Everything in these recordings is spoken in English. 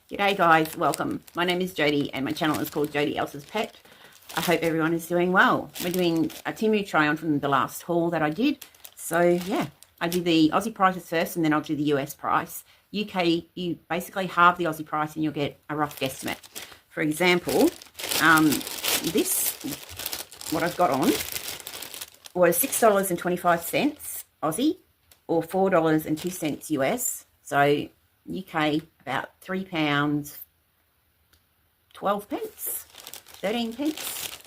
G'day guys, welcome. My name is Jodie and my channel is called Jodie Elsa's Pet. I hope everyone is doing well. We're doing a Temu try on from the last haul that I did. So yeah, I do the Aussie prices first and then I'll do the US price. UK, you basically halve the Aussie price and you'll get a rough guesstimate. For example, this, what I've got on, was $6.25 Aussie or $4.02 US. So UK about £3, 12 pence, 13 pence.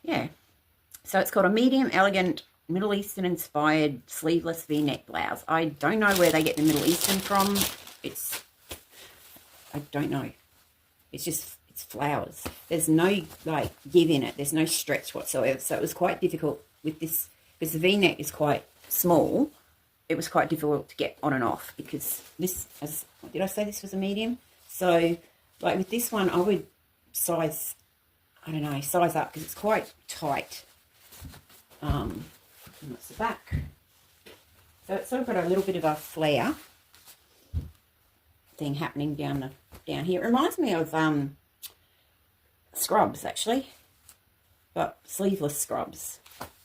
Yeah. So it's called a medium elegant Middle Eastern inspired sleeveless V-neck blouse. I don't know where they get the Middle Eastern from. I don't know. It's flowers. There's no like give in it. There's no stretch whatsoever. So it was quite difficult with this because the V-neck is quite small. It was quite difficult to get on and off because this, did I say this was a medium? So like with this one, I would size up because it's quite tight. And that's the back. So it's sort of got a little bit of a flare thing happening down here. It reminds me of scrubs actually, but sleeveless scrubs.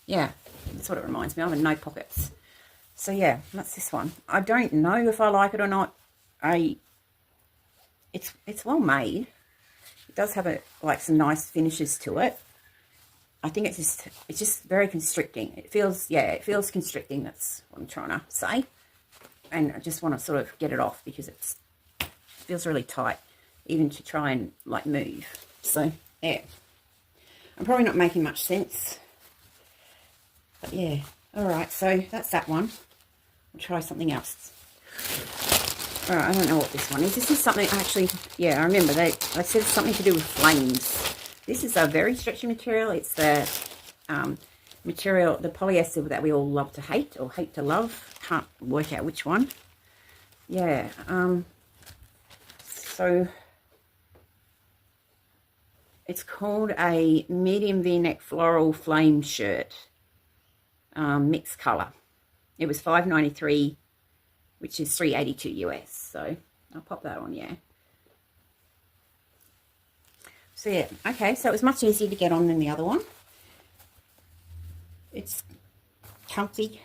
Yeah, that's what it reminds me of, and no pockets. So yeah, that's this one. I don't know if I like it or not. It's well made. It does have some nice finishes to it. I think it's just very constricting. It feels constricting. That's what I'm trying to say. And I just want to sort of get it off because it feels really tight, even to try and like move. So yeah, I'm probably not making much sense, but yeah. All right, so that's that one. I'll try something else. All right, I don't know what this one is. This is something actually. Yeah, I remember they said something to do with flames. This is a very stretchy material. It's the material, the polyester that we all love to hate or hate to love. Can't work out which one. Yeah. So it's called a medium V-neck floral flame shirt, mixed color. It was $5.93, which is $3.82 US. So I'll pop that on, yeah. So yeah, okay, so it was much easier to get on than the other one. It's comfy.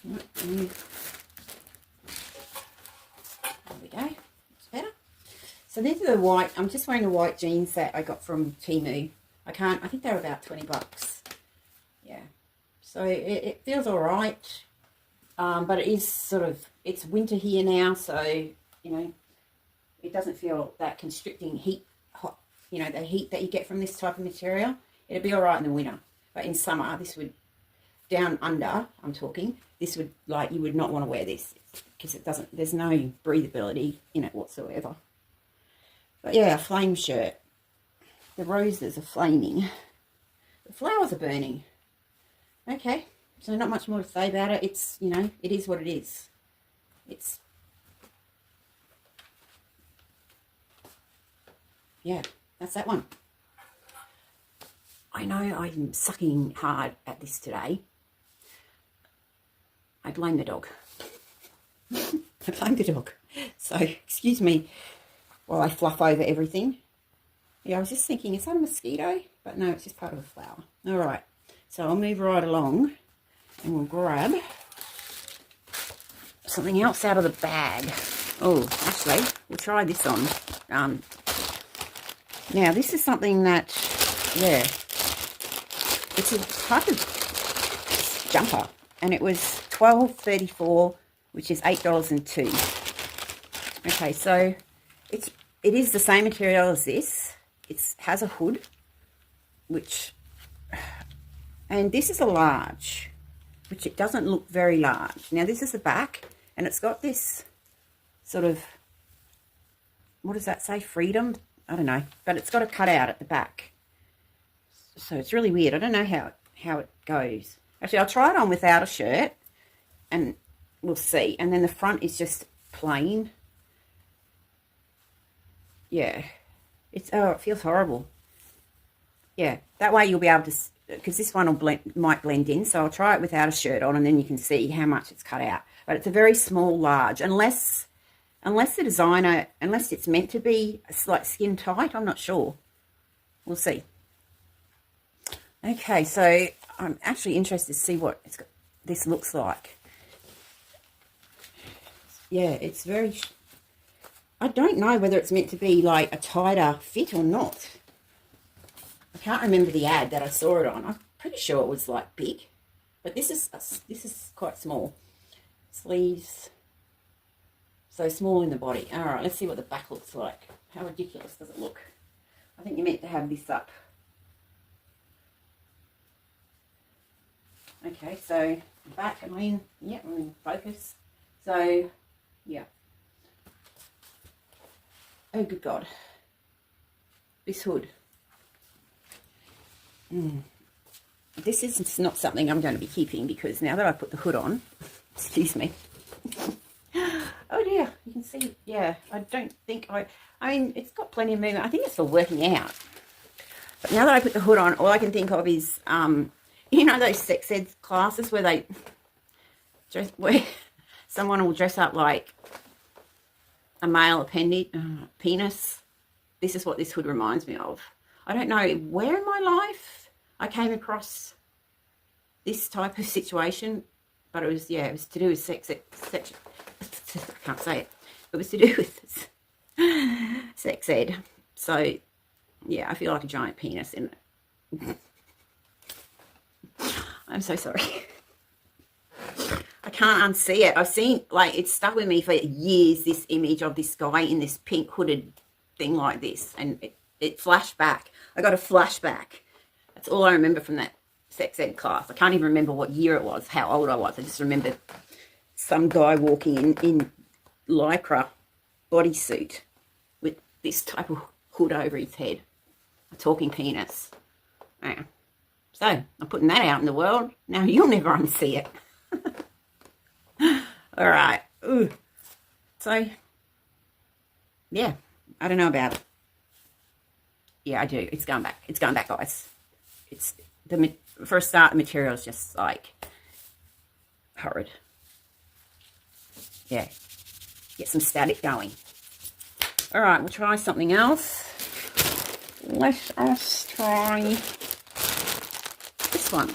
There we go, it's better. So these are the white, I'm just wearing the white jeans that I got from Temu. I think they were about 20 bucks. Yeah, so it feels all right. But it is sort of, it's winter here now, so, you know, it doesn't feel that constricting hot, you know, the heat that you get from this type of material. It'd be all right in the winter. But in summer, this would, down under, I'm talking, this would, like, you would not want to wear this because it doesn't, there's no breathability in it whatsoever. But yeah, a flame shirt. The roses are flaming. The flowers are burning. Okay, so not much more to say about it. It's, you know, it is what it is. Yeah, that's that one. I know I'm sucking hard at this today. I blame the dog. I blame the dog. So, excuse me while I fluff over everything. Yeah, I was just thinking, is that a mosquito? But no, it's just part of a flower. All right, so I'll move right along and we'll grab something else out of the bag. Oh, actually, we'll try this on. Now, this is something that, yeah, it's a type of jumper, and it was $12.34, which is $8.02. Okay, so it is the same material as this. It has a hood, and this is a large, which it doesn't look very large. Now, this is the back, and it's got this sort of, what does that say, freedom? I don't know, but it's got a cutout at the back. So it's really weird. I don't know how it goes. Actually, I'll try it on without a shirt and we'll see. And then the front is just plain. Yeah. It feels horrible. Yeah, that way you'll be able to, because this one might blend in. So I'll try it without a shirt on and then you can see how much it's cut out. But it's a very small large, unless Unless the designer, unless it's meant to be like skin tight, I'm not sure. We'll see. Okay, so I'm actually interested to see what this looks like. Yeah, it's very... I don't know whether it's meant to be like a tighter fit or not. I can't remember the ad that I saw it on. I'm pretty sure it was like big, but this is quite small. Sleeves, so small in the body. All right, let's see what the back looks like. How ridiculous does it look? I think you're meant to have this up. Okay, so back, am I in? Yeah, I'm in focus. So, yeah. Oh, good God. This hood. This is not something I'm going to be keeping because now that I put the hood on, excuse me. Oh dear, you can see, yeah, I don't think I mean, it's got plenty of movement. I think it's for working out. But now that I put the hood on, all I can think of is, you know those sex ed classes where where someone will dress up like a male penis. This is what this hood reminds me of. I don't know where in my life I came across this type of situation, but it was to do with sex ed. I can't say it. It was to do with sex ed. So, yeah, I feel like a giant penis in it. I'm so sorry. I can't unsee it. I've seen, like, it's stuck with me for years, this image of this guy in this pink hooded thing like this. And it flashed back. I got a flashback. That's all I remember from that sex ed class. I can't even remember what year it was, how old I was. I just remember some guy walking in lycra bodysuit with this type of hood over his head. A talking penis. Yeah. So, I'm putting that out in the world. Now, you'll never unsee it. All right. Ooh. So, yeah. I don't know about it. Yeah, I do. It's going back. It's going back, guys. For a start, the material is just, like, horrid. Yeah. Get some static going. All right, we'll try something else. Let us try this one.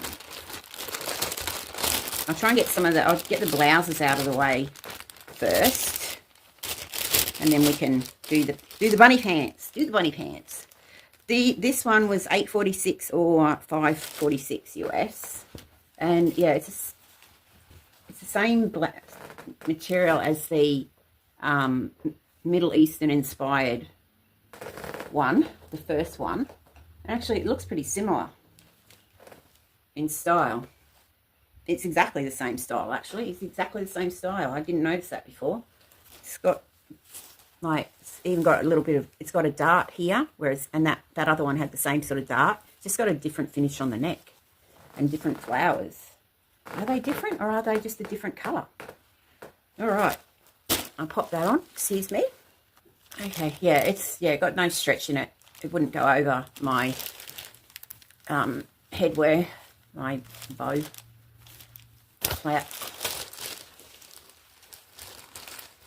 I'll try and get I'll get the blouses out of the way first. And then we can do the bunny pants. Do the bunny pants. This one was $8.46 or $5.46 US. And yeah, it's the same material as the Middle Eastern inspired one, the first one. Actually, it looks pretty similar in style. It's exactly the same style, actually. It's exactly the same style. I didn't notice that before. It's got, like, it's even got a little bit of, it's got a dart here, whereas, and that other one had the same sort of dart. It's just got a different finish on the neck and different flowers. Are they different or are they just a different colour? All right. I'll pop that on. Excuse me. Okay, yeah, it's got no stretch in it. It wouldn't go over my headwear, my bow plait.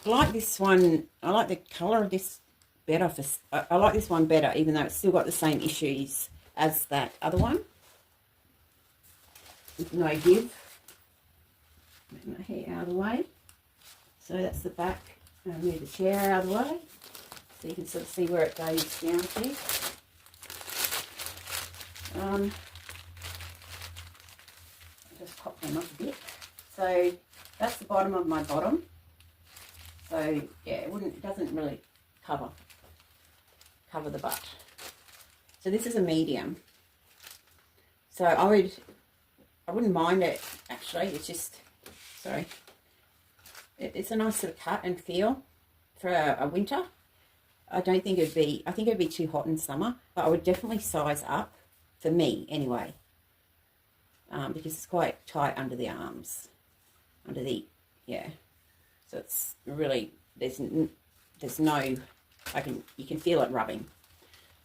I like this one. I like the colour of this better. I like this one better, even though it's still got the same issues as that other one. With no give. Move my hair out of the way. So that's the back. I'll move the chair out of the way so you can sort of see where it goes down to. I'll just pop them up a bit. So that's the bottom of my bottom. So yeah, it doesn't really cover the butt. So this is a medium. So I wouldn't mind it actually. It's just, sorry. It's a nice sort of cut and feel for a winter. I think it'd be too hot in summer, but I would definitely size up, for me anyway, because it's quite tight under the arms, yeah. So it's really, there's no, you can feel it rubbing.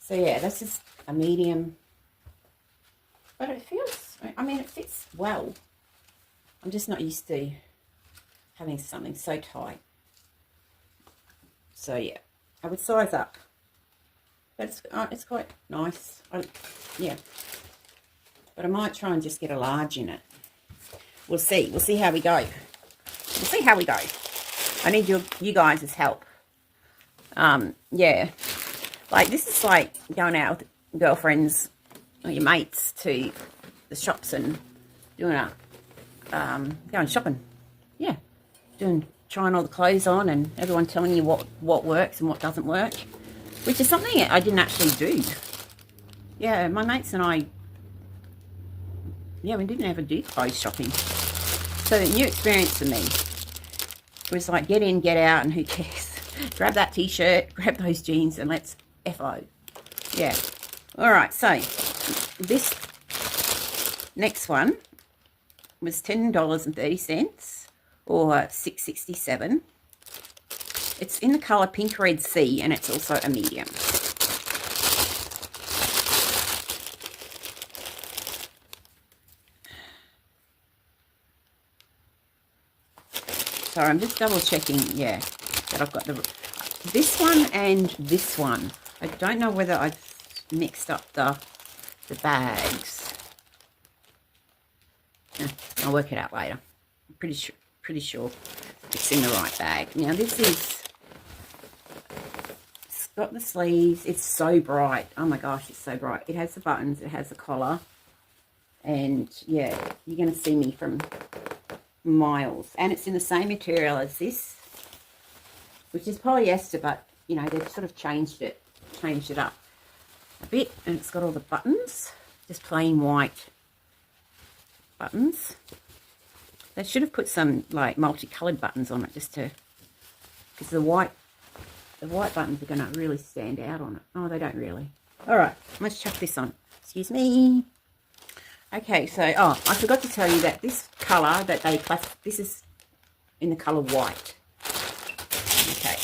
So yeah, that's just a medium, but it feels, I mean, it fits well. I'm just not used to having something so tight. So yeah, I would size up. But it's quite nice. Yeah. But I might try and just get a large in it. We'll see. We'll see how we go. We'll see how we go. I need you guys' help. Yeah. Like, this is like going out with girlfriends or your mates to the shops and doing going shopping. Yeah. Trying all the clothes on and everyone telling you what works and what doesn't work. Which is something I didn't actually do. Yeah, my mates and I, yeah, we didn't ever do clothes shopping. So a new experience for me. It was like get in, get out, and who cares? Grab that t-shirt, grab those jeans, and let's FO. Yeah. All right, so this next one was $10.30 or $6.67. It's in the colour Pink Red Sea, and it's also a medium. So I'm just double checking, yeah, that I've got this one and this one. I don't know whether I've mixed up the bags. I'll work it out later. I'm pretty sure it's in the right bag. Now this is, it's got the sleeves. It's so bright. Oh my gosh, it's so bright. It has the buttons. It has the collar. And yeah, you're going to see me from miles. And it's in the same material as this, which is polyester, but you know, they've sort of changed it up a bit. And it's got all the buttons, just plain white buttons. They should have put some like multicolored buttons on it, just to, because the white buttons are going to really stand out on it. Oh, they don't really. All right, let's chuck this on. Excuse me. Okay, so, oh, I forgot to tell you that this colour that they this is in the colour white. Okay,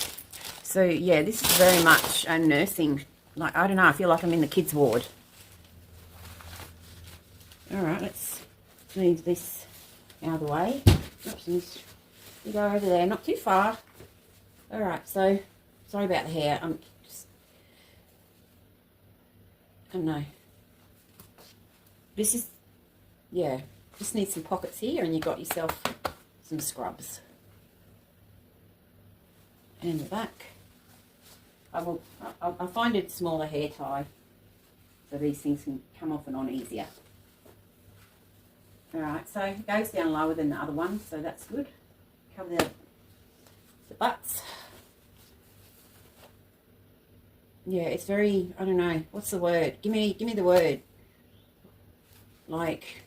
so yeah, this is very much a nursing, like, I don't know, I feel like I'm in the kids' ward. All right, let's move this out of the way. Oops, you go over there, not too far. All right, so, sorry about the hair, I'm just, I don't know. This is, yeah, just need some pockets here and you got yourself some scrubs. And the back. I find it smaller hair tie, so these things can come off and on easier. Alright, so it goes down lower than the other one, so that's good. Cover the butts. Yeah, it's very, I don't know, what's the word? Give me the word. Like,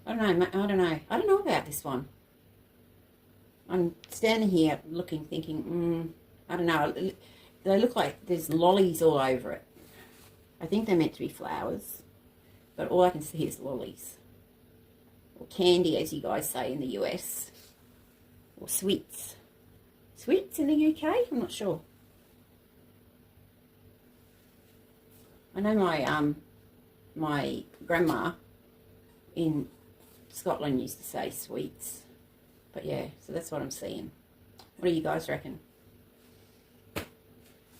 I don't know about this one. I'm standing here looking, thinking, I don't know. They look like there's lollies all over it. I think they're meant to be flowers, but all I can see is lollies. Or candy, as you guys say in the US. Or sweets. Sweets in the UK? I'm not sure. I know my grandma in Scotland used to say sweets. But yeah, so that's what I'm seeing. What do you guys reckon?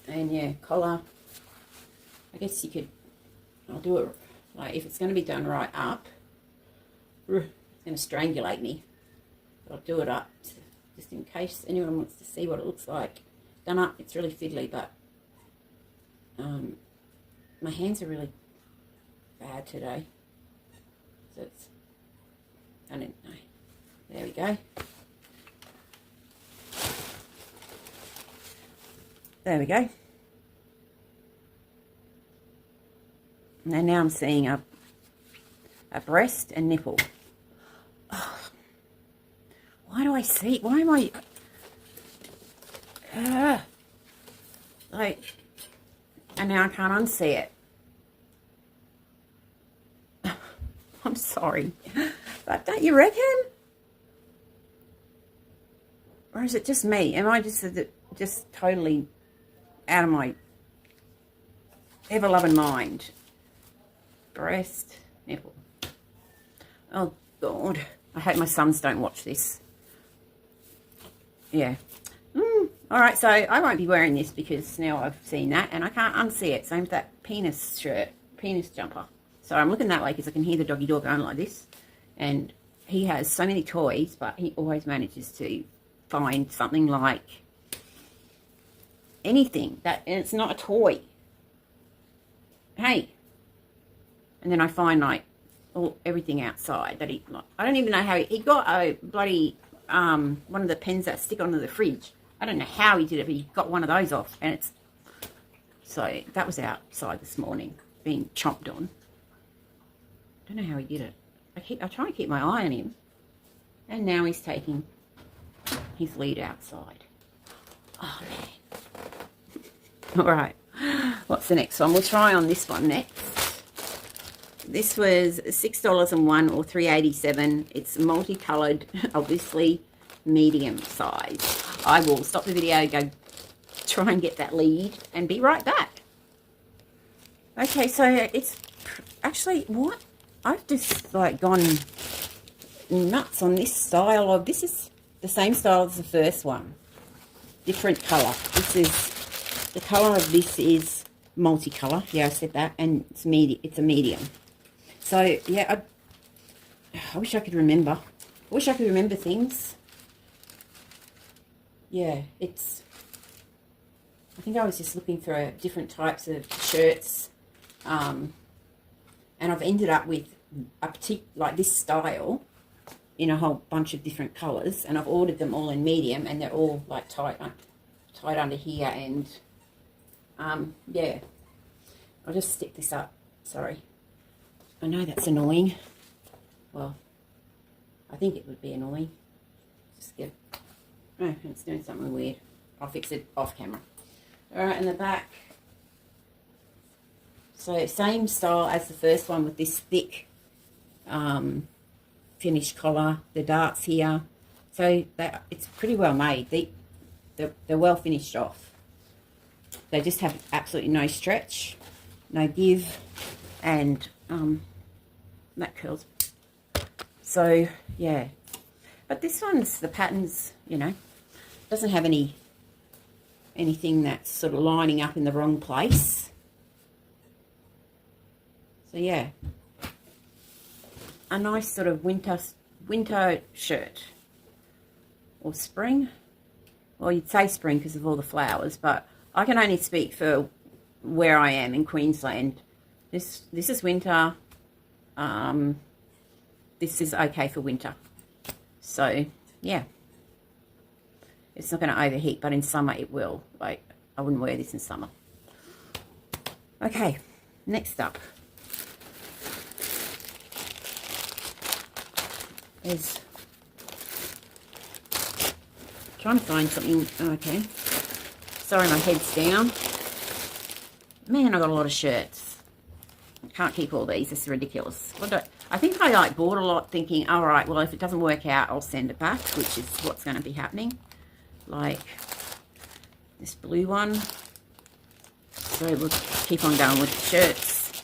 And yeah, collar. I guess you could, I'll do it, like if it's going to be done right up, it's going to strangulate me. But I'll do it up just in case anyone wants to see what it looks like. Done up, it's really fiddly, but my hands are really bad today. So it's, I don't know. There we go. There we go. And now I'm seeing a breast and nipple. Oh, why do I see? Why am I? Like, and now I can't unsee it. I'm sorry, but don't you reckon? Or is it just me? Am I just totally out of my ever-loving mind? Breast, nipple. Oh, God. I hope my sons don't watch this. Yeah. All right, so I won't be wearing this because now I've seen that and I can't unsee it. Same with that penis shirt, penis jumper. So I'm looking that way because I can hear the doggy door going like this. And he has so many toys, but he always manages to find something like anything that, and it's not a toy. Hey. And then I find like everything outside that he, like, I don't even know how he got a bloody, one of the pens that stick onto the fridge. I don't know how he did it, but he got one of those off, and it's, so that was outside this morning, being chomped on. I don't know how he did it. I try to keep my eye on him, and now he's taking his lead outside. Oh, man. All right, what's the next one? We'll try on this one next. This was $6.01 or $3.87. It's multicoloured, obviously medium size. I will stop the video, go try and get that lead, and be right back. Okay, so it's actually, what? I've just like gone nuts on this style of, this is the same style as the first one. Different colour. This is, the colour of this is multicolour. Yeah, I said that, and it's a medium. So, yeah, I wish I could remember. I wish I could remember things. Yeah, it's, I think I was just looking for different types of shirts, and I've ended up with a like this style in a whole bunch of different colours, and I've ordered them all in medium, and they're all like tight under here, and yeah, I'll just stick this up. Sorry, I know that's annoying. Well, I think it would be annoying. Just get. Oh, it's doing something weird. I'll fix it off camera. Alright, in the back. So, same style as the first one with this thick finished collar. The darts here. So, it's pretty well made. They're well finished off. They just have absolutely no stretch, no give, and that curls. So, yeah. But this one's, the pattern's, you know, doesn't have anything that's sort of lining up in the wrong place. So yeah, a nice sort of winter shirt, or spring. Well, you'd say spring because of all the flowers, but I can only speak for where I am in Queensland. This is winter. This is okay for winter. So yeah. It's not going to overheat, but in summer it will. Like, I wouldn't wear this in summer. Okay, next up is trying to find something. Okay, sorry, my head's down. Man, I got a lot of shirts. I can't keep all these. This is ridiculous. I think I like bought a lot, thinking, all right, well, if it doesn't work out, I'll send it back, which is what's going to be happening. Like this blue one. So we'll keep on going with the shirts.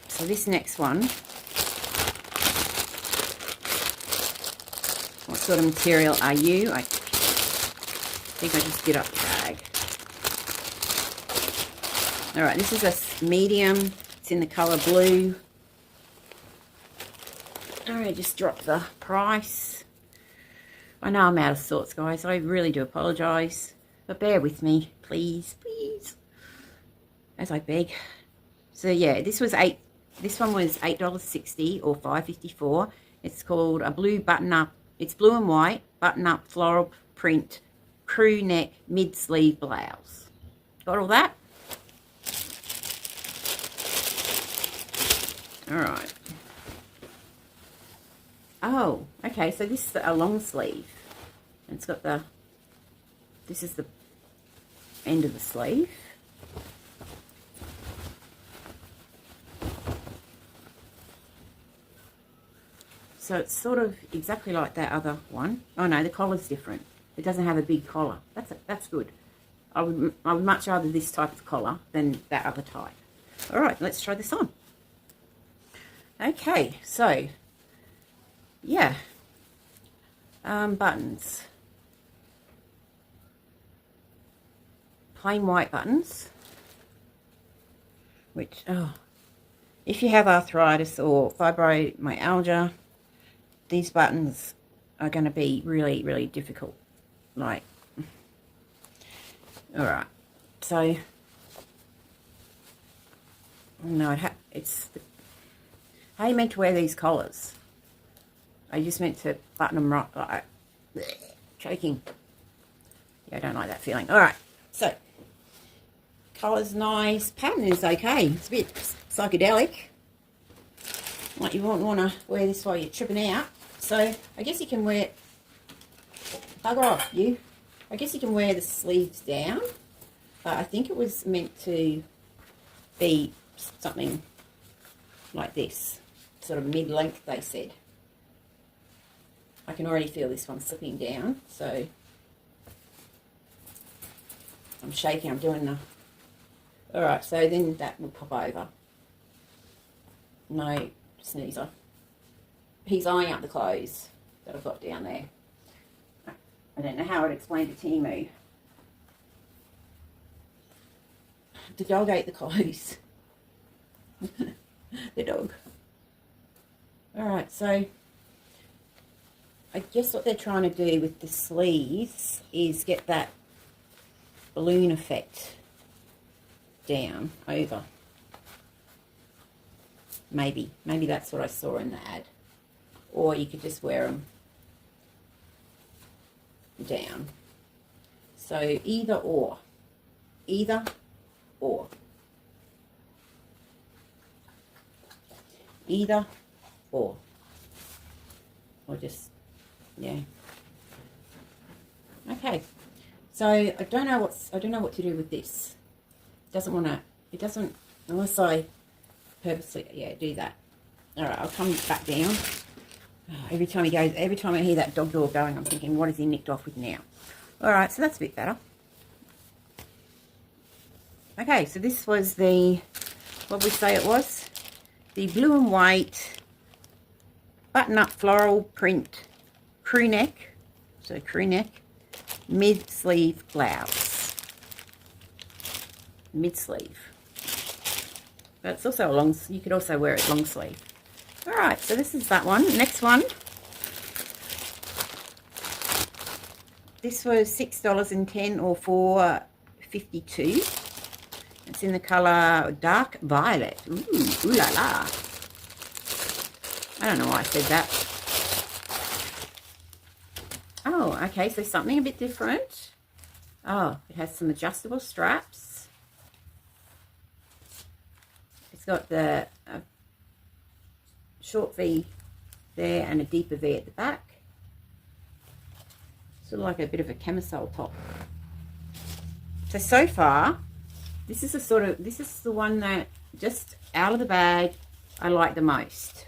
So this next one, what sort of material are you? I think I just did up the bag. Alright, this is a medium. It's in the colour blue. Alright, just drop the price. I know I'm out of sorts, guys. I really do apologise. But bear with me, please, please. As I beg. So yeah, this one was $8.60 or $5.54. It's called a blue button-up. It's blue and white, button-up floral print, crew neck, mid-sleeve blouse. Got all that? Alright. Oh, okay, so this is a long sleeve. And it's got the, this is the end of the sleeve. So it's sort of exactly like that other one. Oh no, the collar's different. It doesn't have a big collar. That's good. I would much rather this type of collar than that other type. All right, let's try this on. Okay, so yeah, buttons. plain white buttons, which, oh, if you have arthritis or fibromyalgia, these buttons are going to be really, really difficult. Like, all right, so no, it's how you meant to wear these collars. I just meant to button them right, like choking. Yeah, I don't like that feeling. All right, so collar's nice, pattern is okay. It's a bit psychedelic. Like you won't want to wear this while you're tripping out. So I guess you can wear, bugger off you. I guess you can wear the sleeves down, but I think it was meant to be something like this, sort of mid-length, they said. I can already feel this one slipping down, so I'm shaking, I'm doing the, all right, so then that will pop over. No sneezer. He's eyeing up the clothes that I've got down there. I don't know how I'd explain to Temu. The dog ate the clothes. The dog. Alright, so I guess what they're trying to do with the sleeves is get that balloon effect down over. Maybe that's what I saw in the ad. Or you could just wear them down. So either or. Either or. Either or. Or just, yeah. Okay. So I don't know what to do with this. It doesn't unless I purposely, yeah, do that. All right, I'll come back down. Oh, every time I hear that dog door going, I'm thinking, what has he nicked off with now? All right, so that's a bit better. Okay, so this was the, what we say it was? The blue and white button-up floral print crew neck. So crew neck, mid-sleeve blouse. Mid-sleeve. But it's also a long, you could also wear it long sleeve. All right, so this is that one. Next one. This was $6.10 or $4.52. It's in the colour dark violet. Ooh la la. I don't know why I said that. Oh, okay, so something a bit different. Oh, it has some adjustable straps. It's got the short V there and a deeper V at the back. Sort of like a bit of a camisole top. So far, this is the one that just out of the bag I like the most.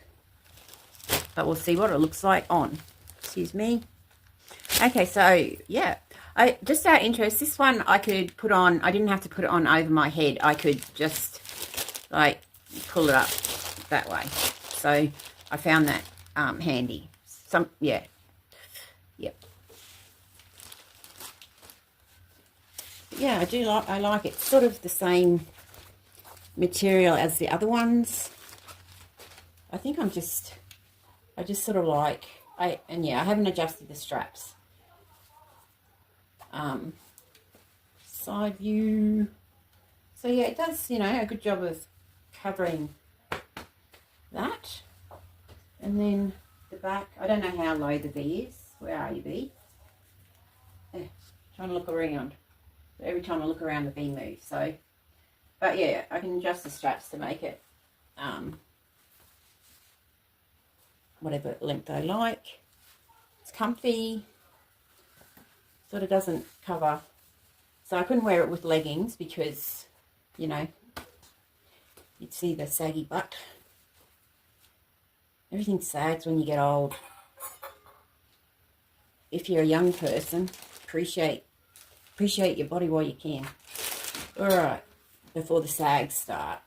But we'll see what it looks like on. Excuse me. Okay, so yeah. Just out of interest, this one I could put on, I didn't have to put it on over my head. I could just like pull it up that way. So I found that handy. Yep. Yeah, I like it. It's sort of the same material as the other ones. I think I just sort of like, I haven't adjusted the straps. Side view. So yeah, it does, a good job of covering that. And then the back, I don't know how low the V is. Where are you, V? Trying to look around. Every time I look around, the V moves. So, but yeah, I can adjust the straps to make it whatever length I like. It's comfy. Sort of doesn't cover. So I couldn't wear it with leggings because, you'd see the saggy butt. Everything sags when you get old. If you're a young person, appreciate your body while you can. All right, before the sags start.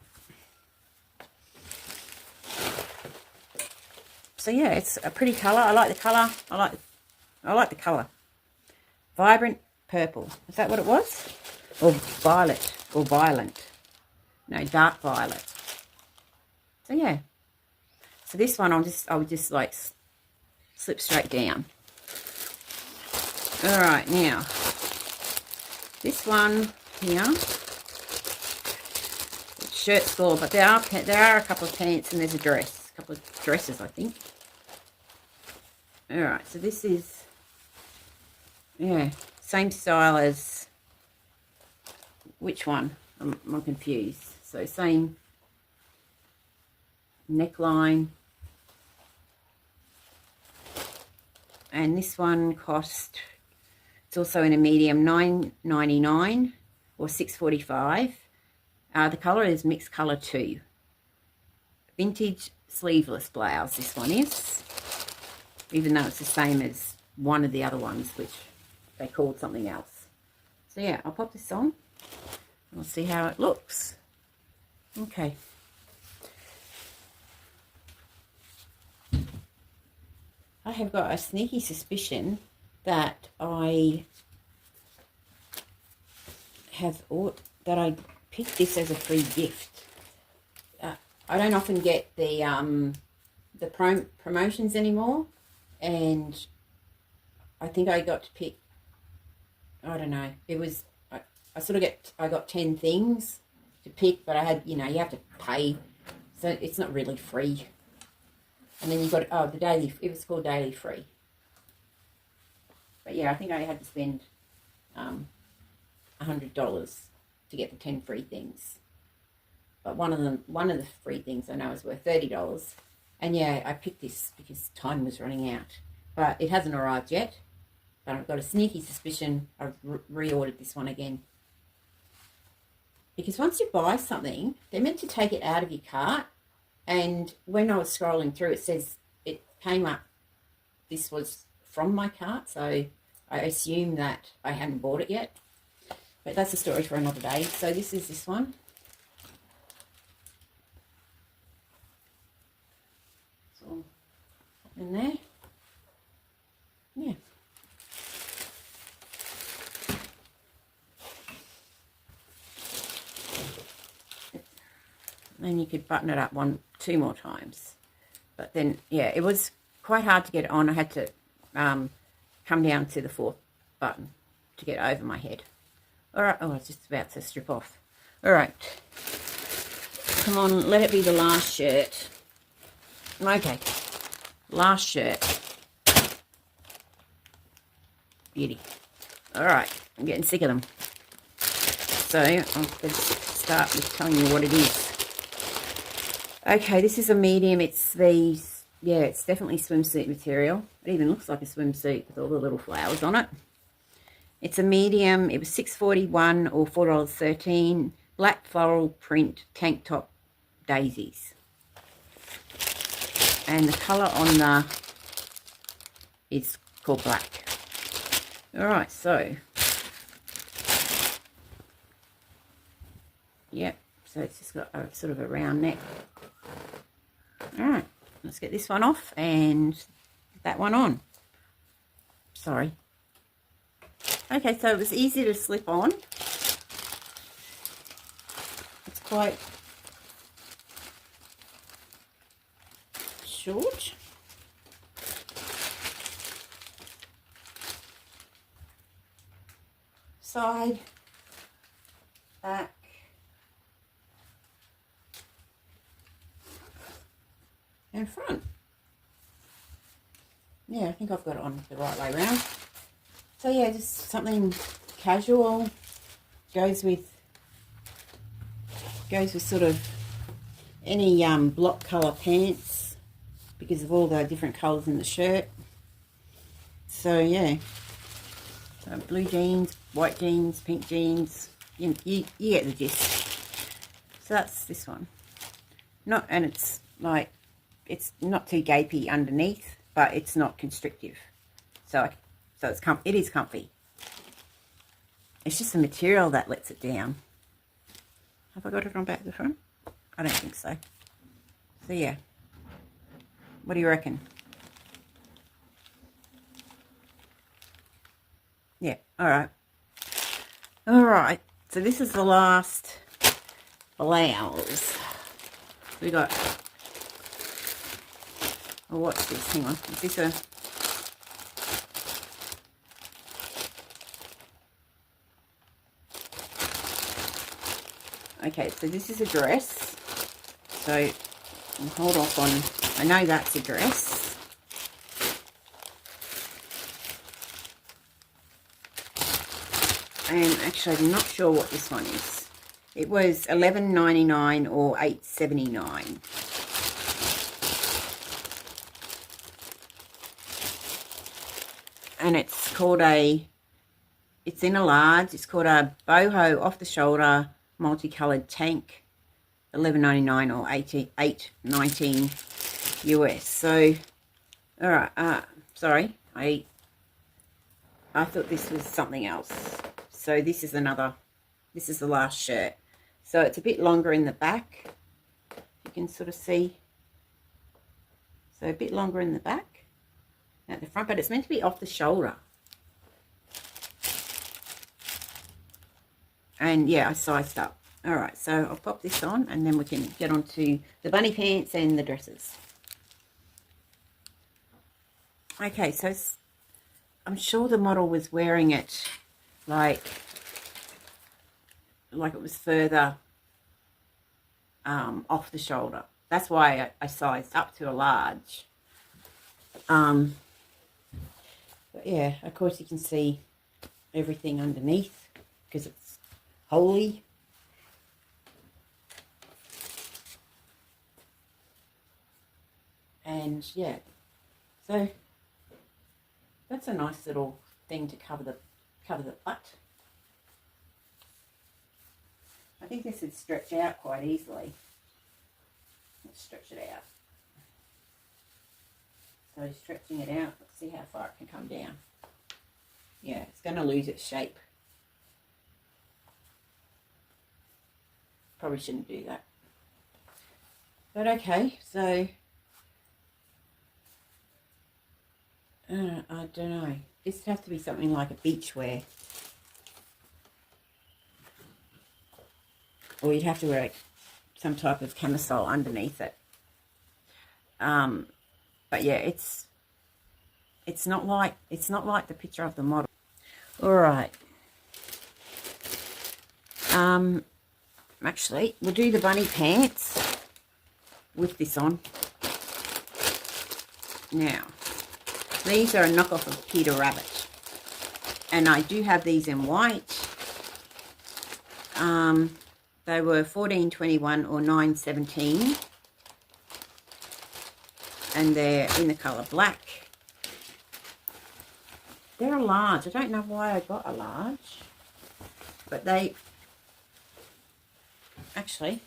So yeah, it's a pretty colour. I like the colour. I like the colour. Vibrant purple. Is that what it was? or violet, or violent. No, dark violet. So yeah. So this one I would just like slip straight down. All right, now this one here, it's shirt store, but there are a couple of pants and there's a dress, a couple of dresses, I think. All right, so this is, yeah, same style as, which one? I'm confused. So same neckline, and this one cost, it's also in a medium, $9.99 or $6.45. The colour is mixed colour 2. Vintage sleeveless blouse, this one is, even though it's the same as one of the other ones, which they called something else. So yeah, I'll pop this on and we'll see how it looks. Okay. I have got a sneaky suspicion that I picked this as a free gift. I don't often get the promotions anymore, and I think I got to pick, I don't know, it was, I got 10 things to pick, but I had, you have to pay, so it's not really free. And then you got, it was called daily free. But yeah, I think I had to spend $100 to get the 10 free things. But one of the free things I know is worth $30. And yeah, I picked this because time was running out. But it hasn't arrived yet. But I've got a sneaky suspicion I've reordered this one again. Because once you buy something, they're meant to take it out of your cart. And when I was scrolling through, it came up, this was from my cart, so I assume that I hadn't bought it yet. But that's a story for another day. So this is this one. It's all in there. Yeah. Then you could button it up 2 more times. But then, yeah, it was quite hard to get it on. I had to come down to the 4th button to get over my head. All right. Oh, I was just about to strip off. All right. Come on, let it be the last shirt. Okay. Last shirt. Beauty. All right. I'm getting sick of them. So I'm going to start with telling you what it is. Okay, this is a medium. It's these, yeah, it's definitely swimsuit material. It even looks like a swimsuit with all the little flowers on it. It's a medium. It was $6.41 or $4.13. Black floral print tank top daisies. And the colour on the is called black. All right, so yep. So it's just got a sort of a round neck. All right, let's get this one off and that one on. Sorry. Okay, so it was easy to slip on. It's quite short. Side, back. And front. Yeah, I think I've got it on the right way around. So yeah, just something casual. Goes with sort of any block colour pants because of all the different colours in the shirt. So yeah, so blue jeans, white jeans, pink jeans. You get the gist. So that's this one. And it's like, it's not too gapey underneath, but it's not constrictive. So it is comfy. It's just the material that lets it down. Have I got it on back to the front? I don't think so. So yeah. What do you reckon? Yeah, all right. All right. So this is the last blouse. We got, oh, what's this? Hang on. Is this a, okay, so this is a dress. So I'll hold off on, I know that's a dress. And actually I'm not sure what this one is. It was $11.99 or $8.79. And it's called a, it's in a large, it's called a boho off the shoulder multicolored tank, $11.99 or $8.19 US. So, all right, sorry, I thought this was something else. So this is another, this is the last shirt. So it's a bit longer in the back. You can sort of see. So a bit longer in the back at the front, but it's meant to be off the shoulder. And yeah, I sized up. All right, so I'll pop this on and then we can get on to the bunny pants and the dresses. Okay, so I'm sure the model was wearing it like it was further off the shoulder. That's why I sized up to a large. But yeah, of course you can see everything underneath because it's holy. And yeah, so that's a nice little thing to cover the butt. I think this would stretch out quite easily. Let's stretch it out. So stretching it out, let's see how far it can come down. Yeah, it's going to lose its shape. Probably shouldn't do that. But okay, so I don't know. This would have to be something like a beach wear. Or you'd have to wear some type of camisole underneath it. But yeah, it's not like the picture of the model. All right. Actually, we'll do the bunny pants with this on. Now, these are a knockoff of Peter Rabbit, and I do have these in white. They were $14.21 or $9.17, and they're in the colour black. They're a large. I don't know why I got a large, but they actually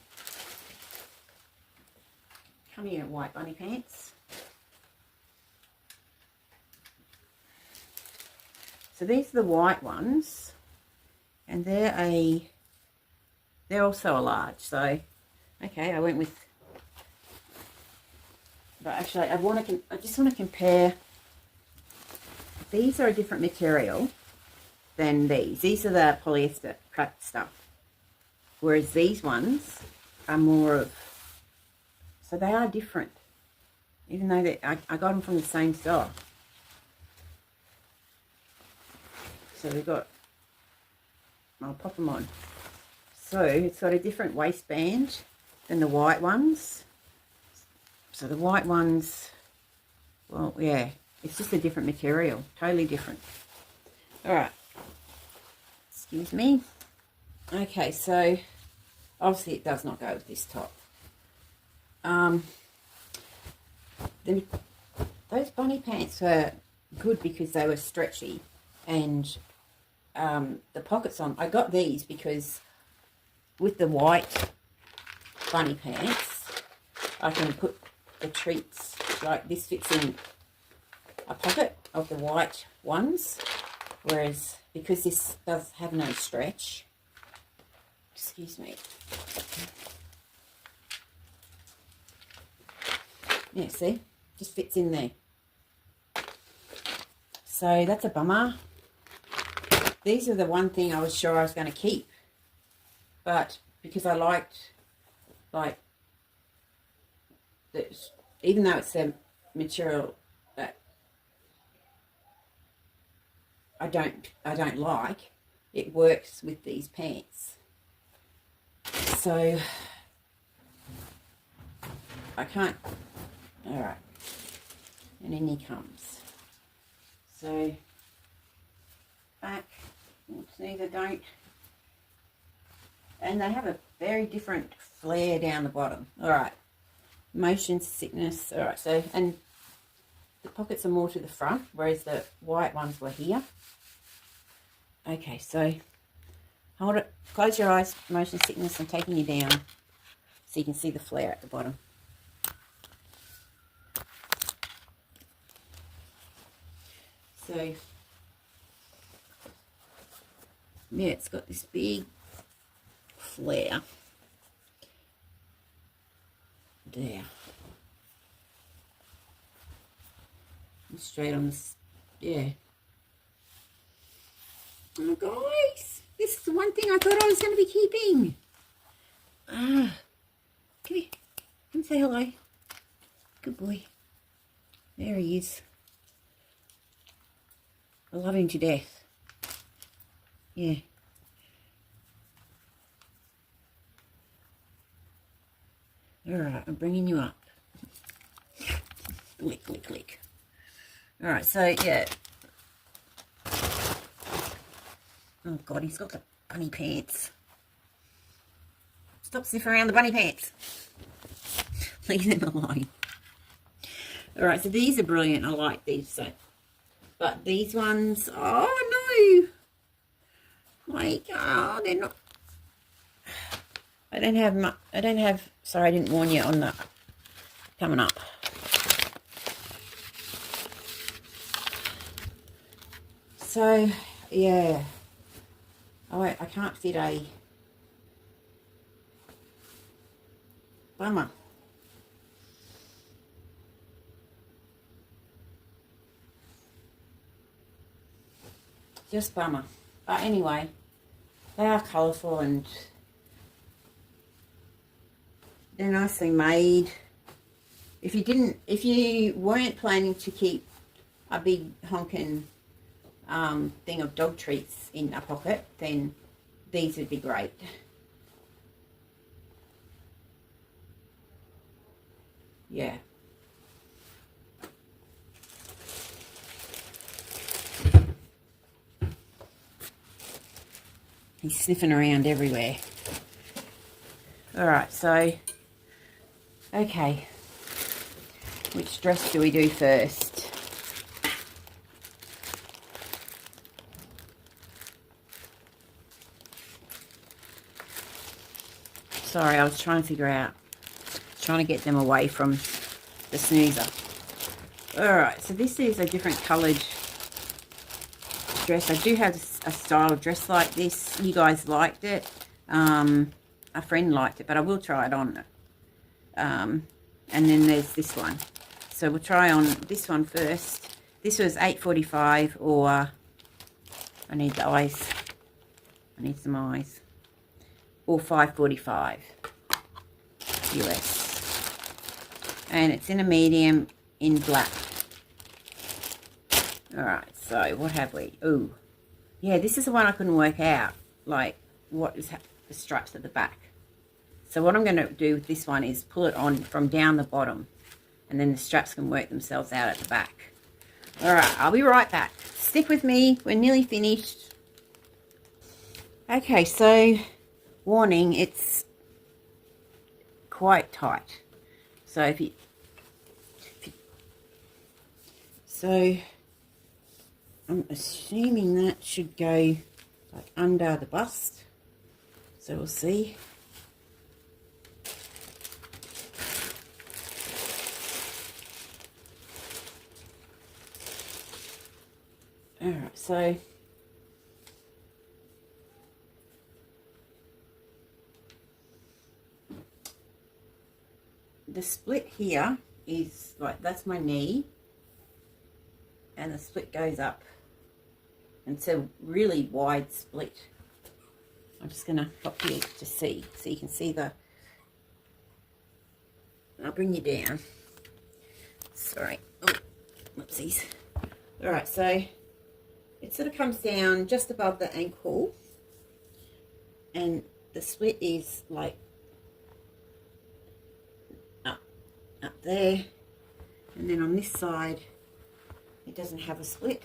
come here, white bunny pants. So these are the white ones, and they're also a large. So okay, I went with, but actually I just want to compare. These are a different material than these. These are the polyester crap stuff, whereas these ones are more of, so they are different, even though I got them from the same store. So we've got, I'll pop them on. So it's got a different waistband than the white ones. So the white ones, well, yeah, it's just a different material, totally different. All right, excuse me. Okay, so obviously it does not go with this top. Those bunny pants were good because they were stretchy, and the pockets on, I got these because with the white bunny pants, I can put the treats, like this fits in a pocket of the white ones, whereas because this does have no stretch, excuse me, yeah, see, just fits in there. So that's a bummer. These are the one thing I was sure I was going to keep, but because I liked, like, that, even though it's a material that I don't like, it works with these pants. So I can't. All right, and in he comes. So back, neither don't, and they have a very different flare down the bottom. All right, motion sickness. All right, so, and the pockets are more to the front, whereas the white ones were here. Okay, so hold it, close your eyes, motion sickness. I'm taking you down so you can see the flare at the bottom. So, yeah, it's got this big flare there. And straight on this, yeah. Oh, guys, this is the one thing I thought I was going to be keeping. Come here. Come say hello. Good boy. There he is. I love him to death. Yeah. Alright, I'm bringing you up. Click, click, click. Alright, so, yeah. Oh, God, he's got the bunny pants. Stop sniffing around the bunny pants. Leave them alone. Alright, so these are brilliant. I like these. So, but these ones, oh, no. Like, oh, they're not. I don't have, sorry, I didn't warn you on the coming up. So, yeah. Oh, I can't fit a bummer. Just bummer. But anyway, they are colourful and they're nicely made. If you weren't planning to keep a big honking thing of dog treats in a pocket, then these would be great. Yeah. He's sniffing around everywhere. Alright, so, okay. Which dress do we do first? Sorry, I was trying to figure out, trying to get them away from the snoozer. Alright, so this is a different coloured dress. I do have a style dress like this. You guys liked it. A friend liked it, but I will try it on. And then there's this one. So we'll try on this one first. This was $8.45, or I need the eyes. I need some eyes. Or $5.45 US. And it's in a medium in black. Alright, so what have we? Ooh. Yeah, this is the one I couldn't work out. Like, what is the straps at the back. So what I'm going to do with this one is pull it on from down the bottom. And then the straps can work themselves out at the back. Alright, I'll be right back. Stick with me. We're nearly finished. Okay, so warning, it's quite tight. So so I'm assuming that should go like under the bust. So we'll see. Alright, so the split here is like, that's my knee, and the split goes up, and it's a really wide split. I'm just going to pop you to see, so you can see the, I'll bring you down. Sorry. Oh, whoopsies. All right, so it sort of comes down just above the ankle, and the split is like up there, and then on this side it doesn't have a split.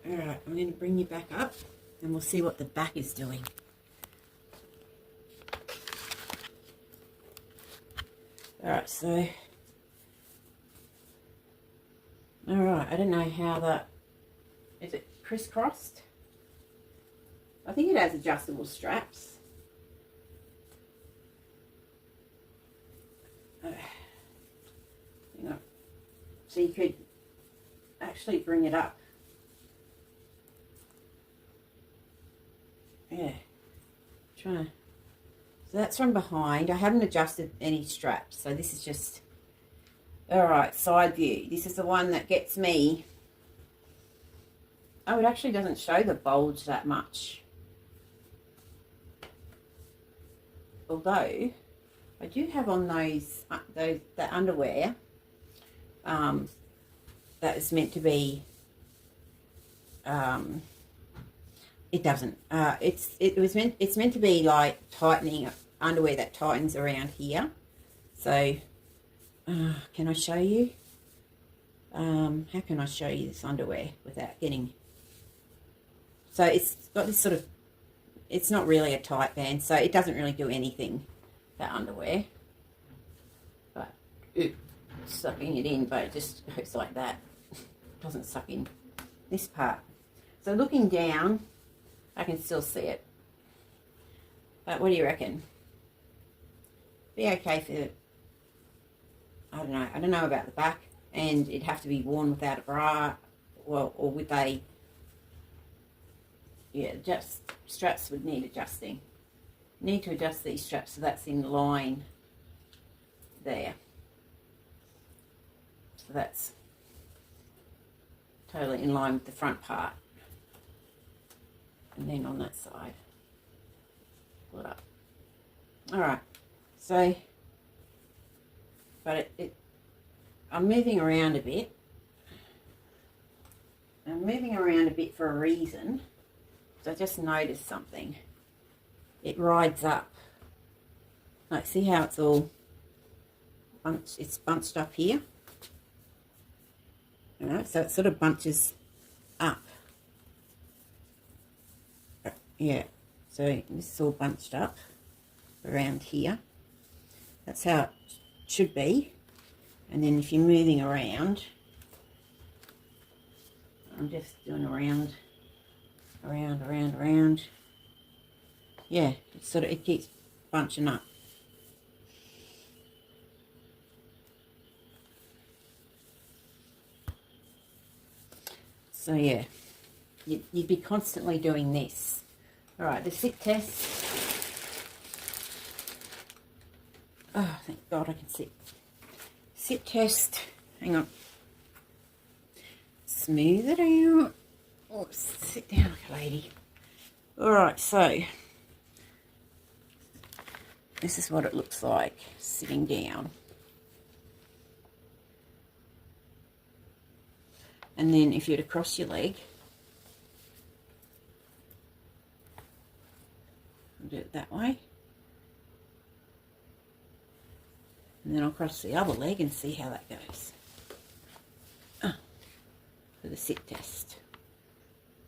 All right, I'm going to bring you back up and we'll see what the back is doing. All right, so, all right, I don't know how that, is it crisscrossed? I think it has adjustable straps. Hang on. So you could actually bring it up. Yeah, trying to, so that's from behind. I haven't adjusted any straps, so this is just, all right, side view. This is the one that gets me. Oh, it actually doesn't show the bulge that much. Although, I do have on those the underwear that is meant to be, it doesn't. It's meant to be like tightening underwear that tightens around here. So, can I show you? How can I show you this underwear without getting? So it's got this sort of. It's not really a tight band, so it doesn't really do anything. That underwear, but it's sucking it in, but it just goes like that. It doesn't suck in this part. So looking down, I can still see it. But what do you reckon? Be okay for, I don't know. I don't know about the back, and it'd have to be worn without a bra, or with a, yeah, just straps would need adjusting. Need to adjust these straps so that's in line there. So that's totally in line with the front part. And then on that side, pull it up. All right, so, but I'm moving around a bit. I'm moving around a bit for a reason. So I just noticed something. It rides up. Like, see how it's all bunched? It's bunched up here. All right, so it sort of bunches up. Yeah, so this is all bunched up around here. That's how it should be. And then if you're moving around, I'm just doing around. Yeah, it's sort of, it keeps bunching up. So yeah, you'd be constantly doing this. All right, the sit test. Oh, thank God I can sit. Sit test. Hang on. Smooth it out. Oh, sit down like a lady. All right, so this is what it looks like sitting down. And then if you were to cross your leg, do it that way. And then I'll cross the other leg and see how that goes. For the sit test.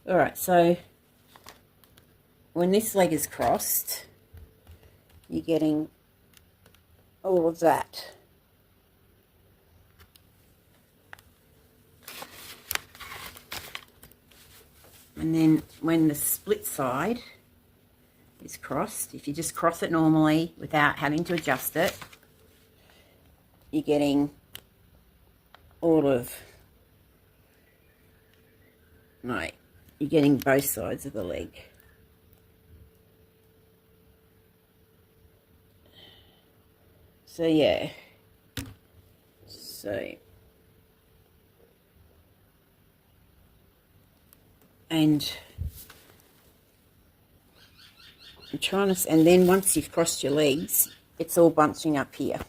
All right, so when this leg is crossed, you're getting all of that. And then when the split side is crossed, if you just cross it normally without having to adjust it, you're getting all of, no, you're getting both sides of the leg. So yeah, so And I'm trying to, and then once you've crossed your legs, it's all bunching up here.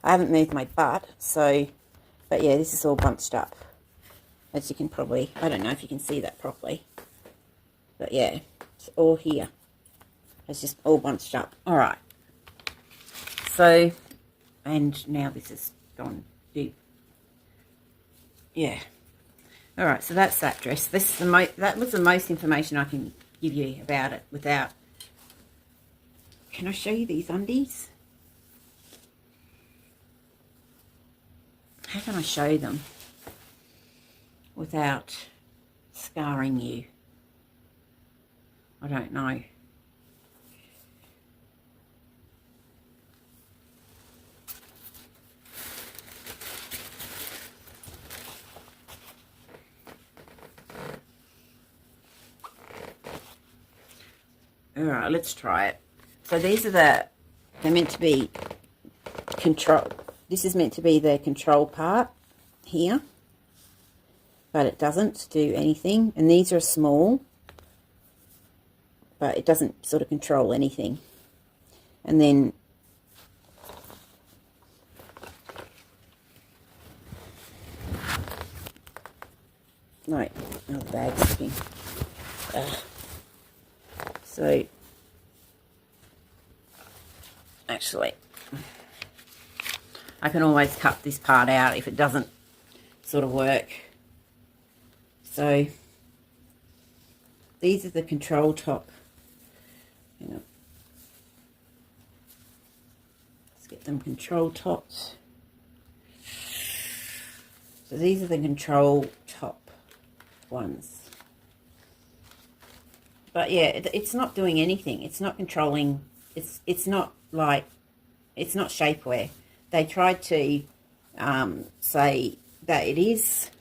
I haven't moved my butt, so, but yeah, this is all bunched up. As you can probably, I don't know if you can see that properly. But yeah, it's all here. It's just all bunched up. All right. So, and now this is gone deep. Yeah. All right, so that's that dress. This is that was the most information I can give you about it without. Can I show you these undies? How can I show them without scarring you? I don't know. All right, let's try it. So these are they're meant to be control. This is meant to be the control part here, but it doesn't do anything. And these are small, but it doesn't sort of control anything. And then no, oh, the bag's slipping. So actually, I can always cut this part out if it doesn't sort of work. So these are the control top. Hang on. Let's get them control tops. So these are the control top ones. But yeah, it's not doing anything. It's not controlling. It's not like, it's not shapewear. They tried to say that it is,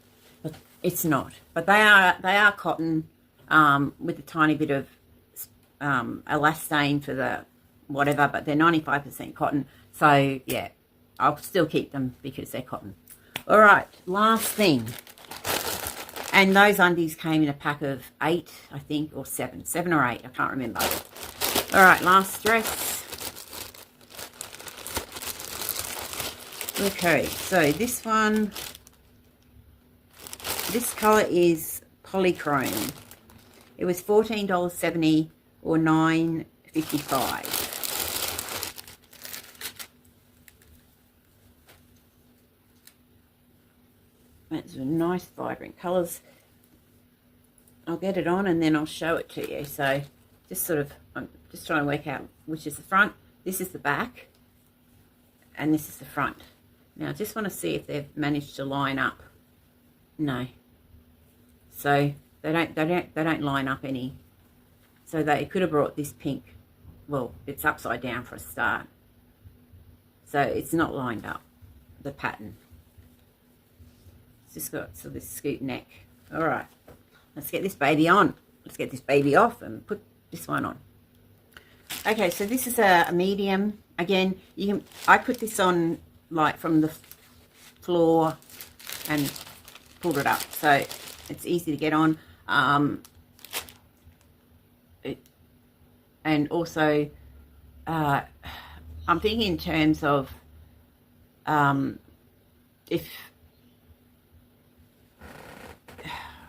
but it's not. But they are cotton with a tiny bit of elastane for the whatever. But they're 95% cotton. So yeah, I'll still keep them because they're cotton. All right, last thing. And those undies came in a pack of 8, I think, or 7 or 8. I can't remember. All right, last dress. Okay, so this one, this colour is polychrome. It was $14.70 or $9.55. It's nice, vibrant colours. I'll get it on and then I'll show it to you. So just sort of, I'm just trying to work out which is the front. This is the back and this is the front. Now I just want to see if they've managed to line up. No. So they don't line up any. So they could have brought this pink. Well, it's upside down for a start. So it's not lined up, the pattern. Just got sort of this scoop neck. All right, let's get this baby on. Let's get this baby off and put this one on. Okay, so this is a medium. Again, you can. I put this on like from the floor and pulled it up, so it's easy to get on. And also, I'm thinking in terms of if.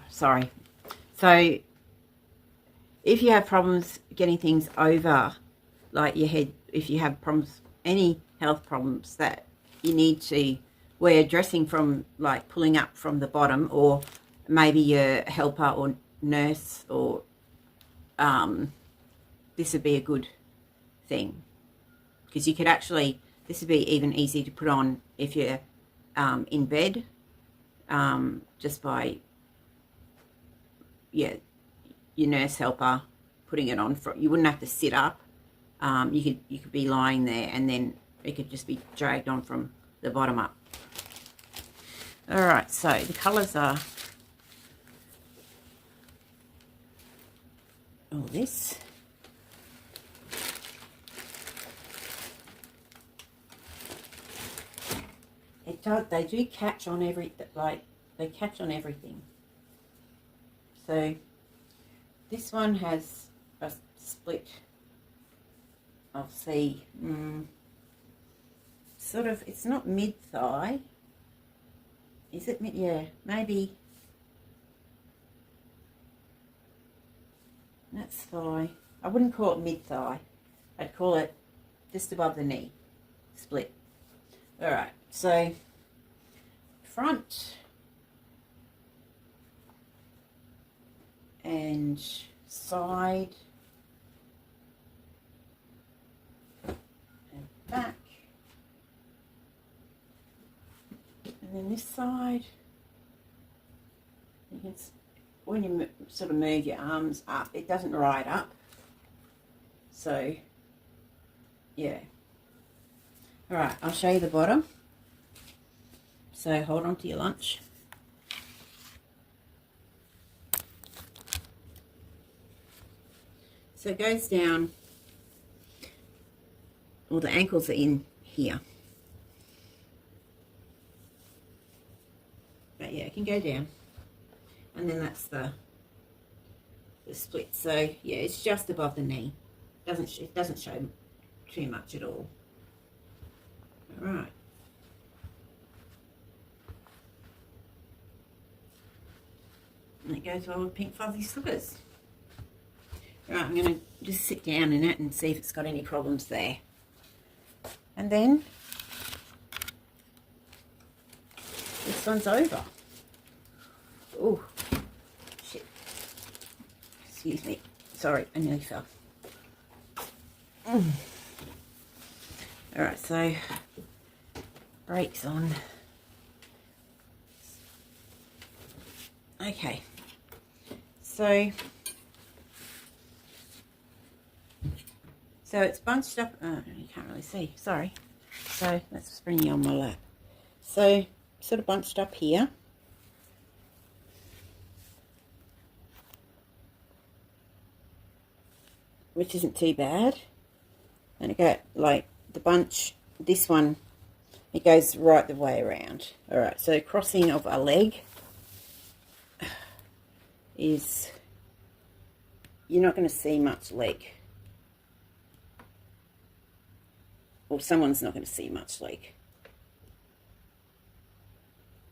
Sorry. So if you have problems getting things over, like your head, if you have problems, any health problems that you need to wear dressing from, like pulling up from the bottom, or maybe your helper or nurse, or this would be a good thing, because you could actually, this would be even easy to put on if you're in bed, just by your nurse helper putting it on. You wouldn't have to sit up. You could be lying there, and then it could just be dragged on from the bottom up. All right, so the colours are all this. It does. They do catch on they catch on everything. So this one has a split, I'll see, sort of, it's not mid-thigh. Is it mid? Yeah, maybe. That's thigh. I wouldn't call it mid-thigh. I'd call it just above the knee. Split. Alright, so front and side and back. And then this side, you can, when you sort of move your arms up, it doesn't ride up. So, yeah. All right, I'll show you the bottom. So hold on to your lunch. So it goes down, well, the ankles are in here. But yeah, it can go down. And then that's the split. So yeah, it's just above the knee. It doesn't show too much at all. All right. And it goes well with pink fuzzy slippers. Right, I'm going to just sit down in it and see if it's got any problems there. And then this one's over. Oh, shit. Excuse me. Sorry, I nearly fell. Alright, so brakes on. Okay. So it's bunched up. Oh, you can't really see. Sorry. So let's bring you on my lap. So sort of bunched up here. Which isn't too bad. And it got like the bunch, this one, it goes right the way around. Alright, so crossing of a leg is, you're not going to see much leg. Or someone's not going to see much leg.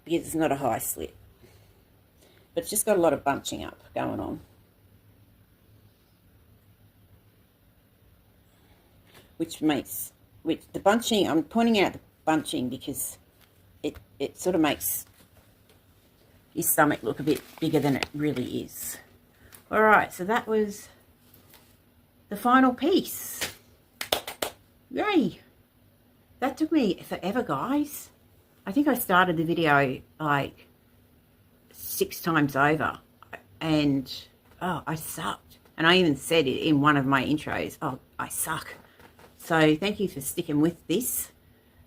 Because it's not a high slit. But it's just got a lot of bunching up going on. Which the bunching, I'm pointing out the bunching because it sort of makes your stomach look a bit bigger than it really is. Alright, so that was the final piece. Yay! That took me forever, guys. I think I started the video like 6 times over. And, oh, I sucked. And I even said it in one of my intros. Oh, I suck. So thank you for sticking with this.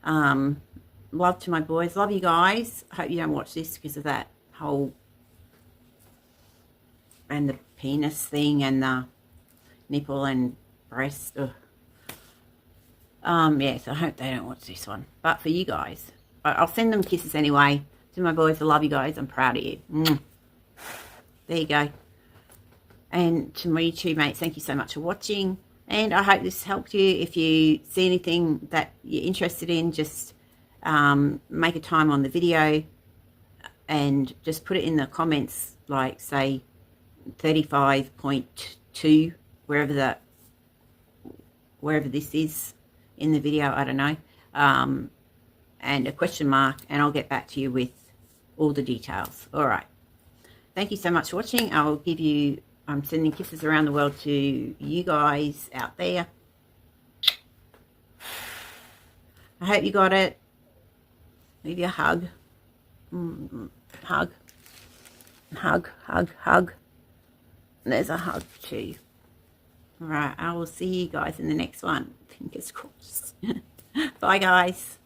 Love to my boys. Love you guys. Hope you don't watch this because of that whole, and the penis thing and the nipple and breast. Ugh. Yes, I hope they don't watch this one. But for you guys, I'll send them kisses anyway. To my boys, I love you guys. I'm proud of you. There you go. And to my YouTube mates, thank you so much for watching. And I hope this helped you. If you see anything that you're interested in, just make a time on the video and just put it in the comments, like say 35.2, wherever this is in the video, I don't know, and a question mark, and I'll get back to you with all the details. All right. Thank you so much for watching. I'm sending kisses around the world to you guys out there. I hope you got it. Leave you a hug. Hug. Hug, hug, hug. There's a hug too. All right, I will see you guys in the next one. Fingers crossed. Bye, guys.